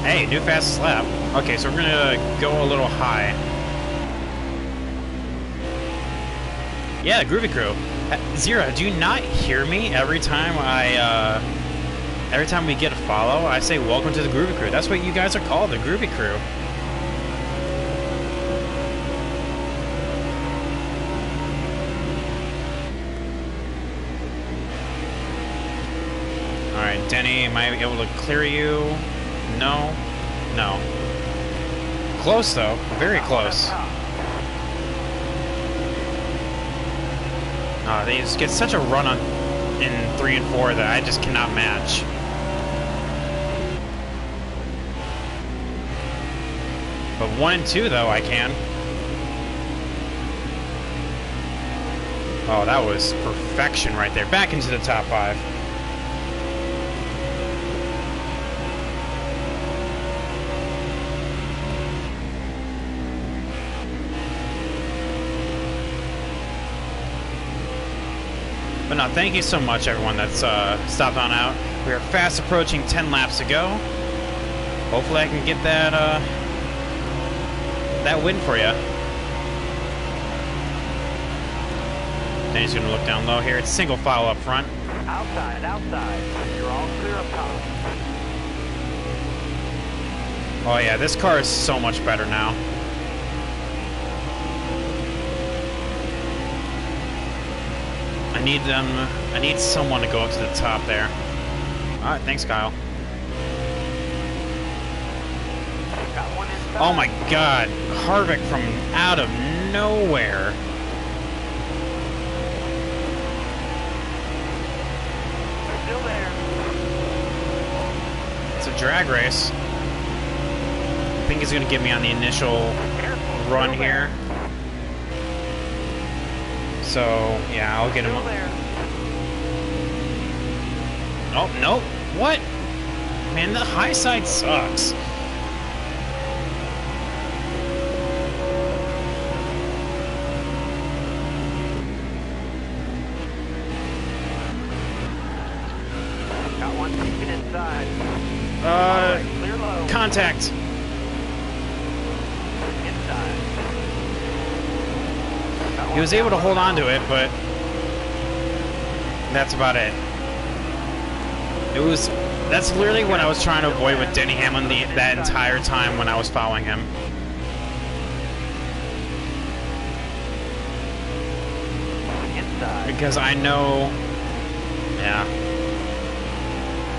Hey, new fast lap. Okay, so we're gonna go a little high. Yeah, Groovy Crew. Zero, do you not hear me every time every time we get a follow? I say welcome to the Groovy Crew. That's what you guys are called, the Groovy Crew. All right, Denny, am I able to clear you? No. No. Close, though. Very close. They just get such a run on in 3 and 4 that I just cannot match. But 1 and 2, though, I can. Oh, that was perfection right there. Back into the top 5. But no, thank you so much, everyone that's stopped on out. We are fast approaching 10 laps to go. Hopefully I can get that that win for you. Then he's going to look down low here. It's single file up front. Outside, outside. You're all clear up top. Oh yeah, this car is so much better now. I need someone to go up to the top there. Alright, thanks, Kyle. Oh my god, Harvick from out of nowhere. Still there. It's a drag race. I think he's going to get me on the initial run here. So, yeah, I'll get him. Oh, nope. What? Man, the high side sucks. contact. Inside. He was able to hold on to it, but that's about it. That's literally what I was trying to avoid with Denny Hamlin that entire time when I was following him. Inside. Because I know, yeah,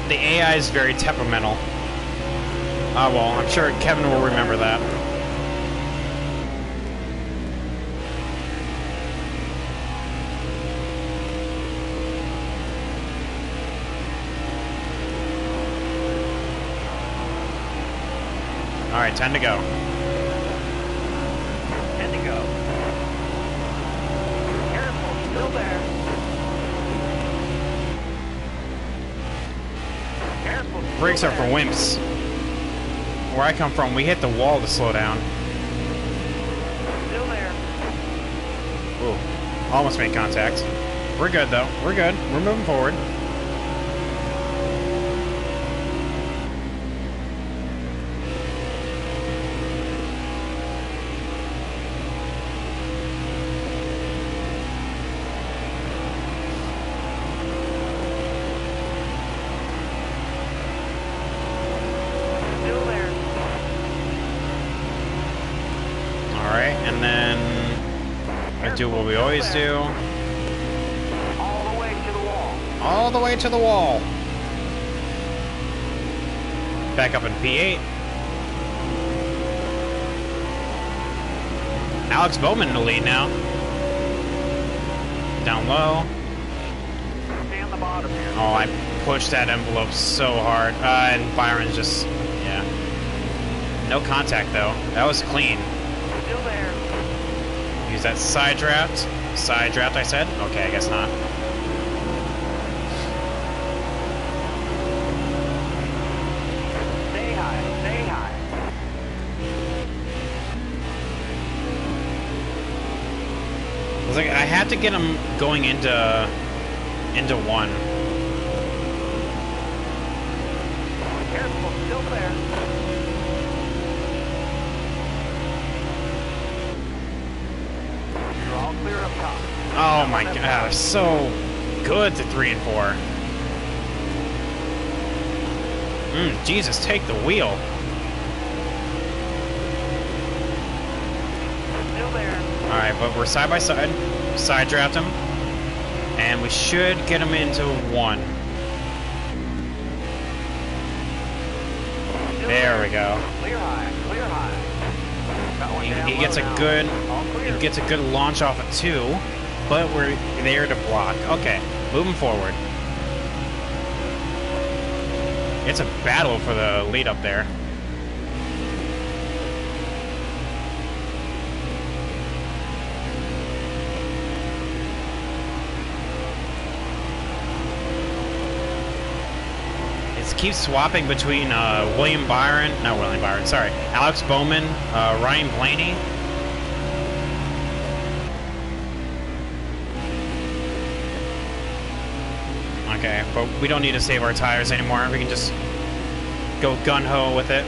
the AI is very temperamental. Oh well, I'm sure Kevin will remember that. All right, time to go. 10 to go. Careful, still there. Careful. Still Brakes are for there. wimps. Where I come from, we hit the wall to slow down. Still there. Ooh, almost made contact. We're good though. We're good. We're moving forward. Still there. Alright, and then I do what we always do. All the way to the wall. All the way to the wall. Back up in P8. Alex Bowman in the lead now. Down low. Stay on the bottom here. Oh, I pushed that envelope so hard. And Byron's just, yeah. No contact though. That was clean. Still there. Use that side draft. Side draft, I said? Okay, I guess not. Stay high. Stay high. It was like I had to get him going into one. Careful, still there. You're all clear up top. Oh my god, so good to 3 and 4. Jesus, take the wheel. Still there. Alright, but we're side by side. Side draft him. And we should get him into one. Still There we go. Clear high. Clear high. Got one down He low gets a now. good All clear. he gets a good launch off of 2, but we're there to block. Okay, moving forward. It's a battle for the lead up there. It keeps swapping between not William Byron, sorry, Alex Bowman, Ryan Blaney. Okay, but we don't need to save our tires anymore. We can just go gun-ho with it.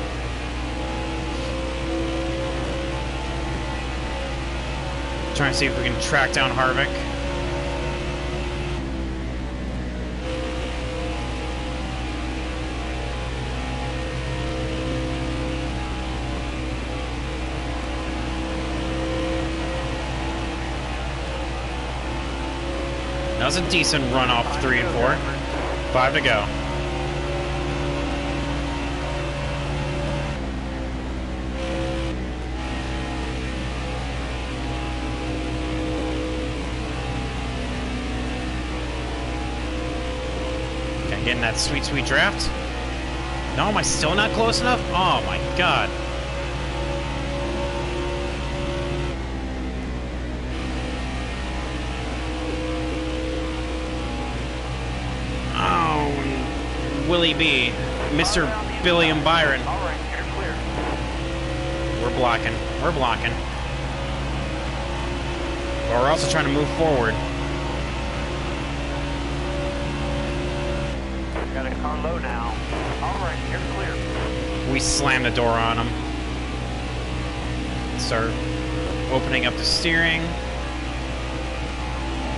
Trying to see if we can track down Harvick. That was a decent run off 3 and 4. 5 to go. Okay, getting that sweet, sweet draft. No, am I still not close enough? Oh my god. Willie B, Mr. Billy and Byron. All right, you're clear. We're blocking. We're blocking. But we're also trying to move forward. Got a car low now. All right, you're clear. We slam the door on him. Start opening up the steering.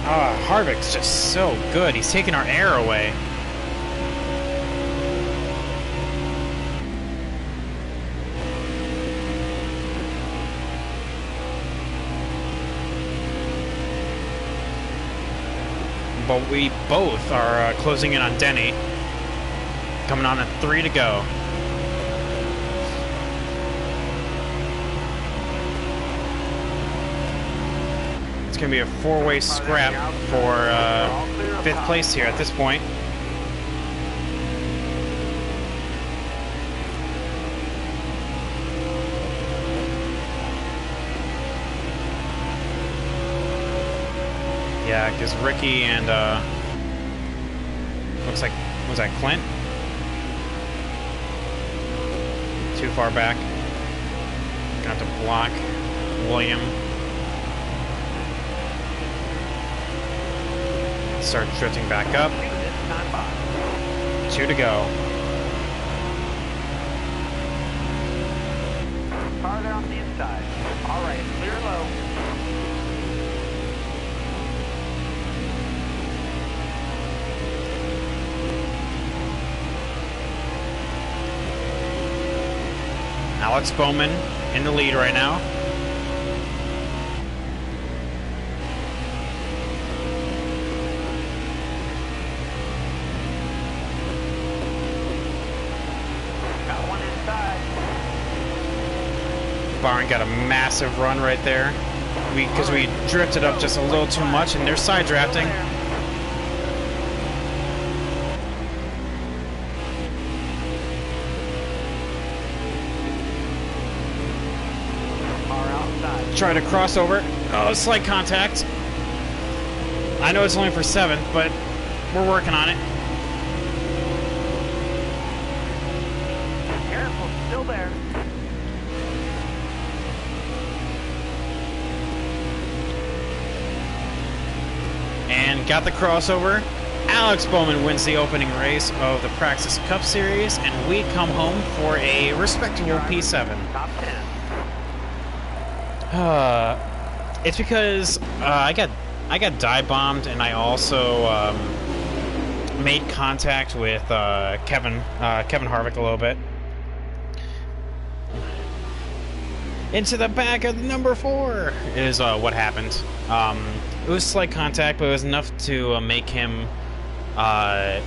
Harvick's just so good. He's taking our air away. But we both are closing in on Denny. Coming on at 3 to go. It's going to be a 4-way scrap for 5th place here at this point. Yeah, because Ricky and, looks like, was that Clint? Too far back. Gonna have to block William. Start drifting back up. 2 to go. Car there on the inside. All right, clear low. Alex Bowman in the lead right now. Got one inside. Barn got a massive run right there. Because we drifted up just a little too much, and they're side drafting. Try to cross over. Oh, slight contact. I know it's only for 7th, but we're working on it. Careful, still there. And got the crossover. Alex Bowman wins the opening race of the PRAXIS Cup Series, and we come home for a respectable P7. Top 10. It's because I got dive bombed, and I also made contact with Kevin Harvick a little bit. Into the back of number 4 is what happened. It was slight contact, but it was enough to make him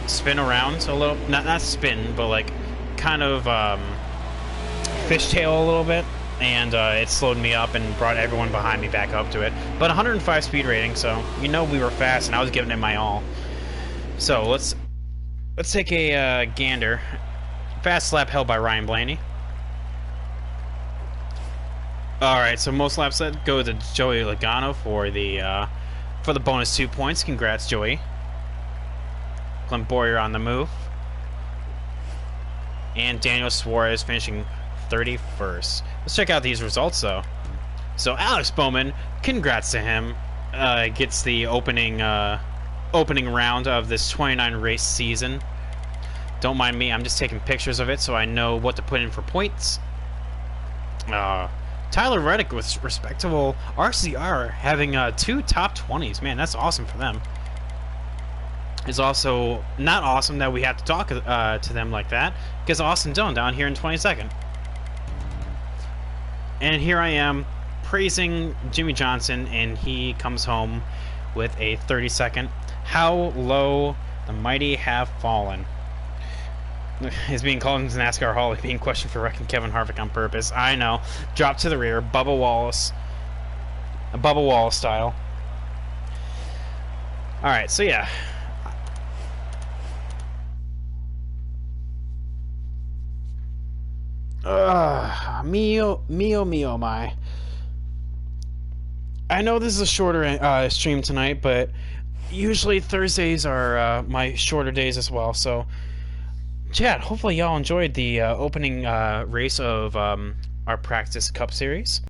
spin around a little. Not spin, but like kind of fishtail a little bit. And it slowed me up and brought everyone behind me back up to it. But 105 speed rating, so you know we were fast, and I was giving it my all. So let's take a gander. Fast lap held by Ryan Blaney. All right, so most laps that go to Joey Logano for the bonus 2 points. Congrats, Joey. Glenn Boyer on the move, and Daniel Suarez finishing 31st. Let's check out these results, though. So Alex Bowman, congrats to him, gets the opening round of this 29 race season. Don't mind me, I'm just taking pictures of it so I know what to put in for points. Tyler Reddick with respectable RCR, having 2 top 20s. Man, that's awesome for them. It's also not awesome that we have to talk to them like that, because Austin Dillon down here in 22nd. And here I am praising Jimmy Johnson, and he comes home with a 32nd. How low the mighty have fallen. Is being called into NASCAR Hall, being questioned for wrecking Kevin Harvick on purpose. I know. Drop to the rear. Bubba Wallace. Bubba Wallace style. Alright, so yeah. Mio, my. I know this is a shorter stream tonight, but usually Thursdays are my shorter days as well, so chat, hopefully y'all enjoyed the opening race of our PRAXIS Cup Series.